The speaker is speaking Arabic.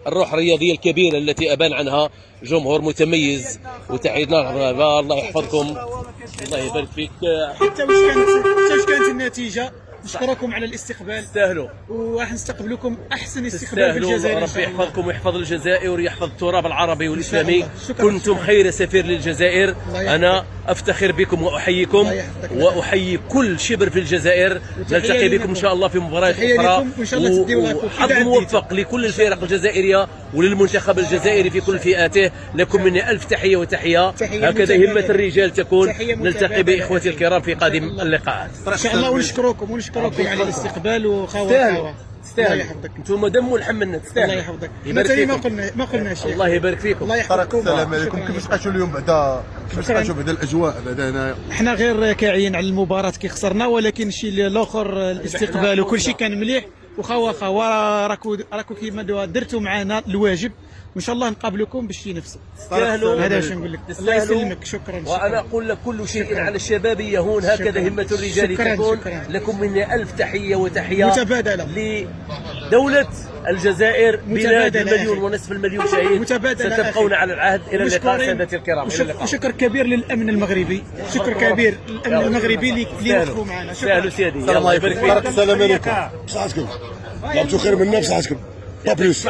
الروح الرياضيه الكبيره التي ابان عنها جمهور متميز. وتحياتنا، الله يحفظكم، الله يبارك فيك. حتى واش كانت النتيجه، نشكركم على الاستقبال، تستاهلوا، وراح نستقبلكم احسن استقبال في الجزائر. ربي يحفظكم ويحفظ الجزائر ويحفظ التراب العربي والاسلامي. كنتم خير سفير للجزائر. انا افتخر بكم واحييكم واحيي كل شبر في الجزائر. نلتقي بكم ان شاء الله في مباريات اخرى، وحظ موفق لكل الفرق الجزائريه وللمنتخب الجزائري في كل فئاته. لكم مني الف تحيه وتحيه. هكذا همه الرجال تكون. نلتقي باخوتي الكرام في قادم اللقاءات ان شاء الله. ونشكركم على الاستقبال وخاوه. تستاهل، انتم دم ولحم منا. تستاهل، الله يحفظك. يبارك فيكم. ما قلناش. الله يبارك فيكم. الله يحفظكم. السلام عليكم. كيفاش لقيتوا اليوم بعدا؟ كيفاش لقيتوا بعدا الاجواء بعدا هنايا؟ احنا غير كاعيين على المباراه كي خسرنا، ولكن الشيء الاخر الاستقبال وكل شيء كان مليح. وخوا راكو كيما درتوا معنا الواجب، وان شاء الله نقابلكم باش ينفسوا. تستاهلوا، هذا واش نقول لك. الله يسلمك. شكرا. وانا اقول لك كل شيء على الشباب يهون. هكذا همه الرجال تكون. لكم مني الف تحيه وتحيه متبادله لدوله الجزائر، بلاد المليون ونصف المليون شهيد. ستبقون على العهد. الى اللقاء سادتي الكرام. وشكر كبير للامن المغربي. شكر كبير للامن المغربي اللي وقفوا معنا. شكرا سيدي. الله يبارك فيك. السلام عليكم. بصحتكم؟ لعبتوا خير منا بصحتكم. با بلوس.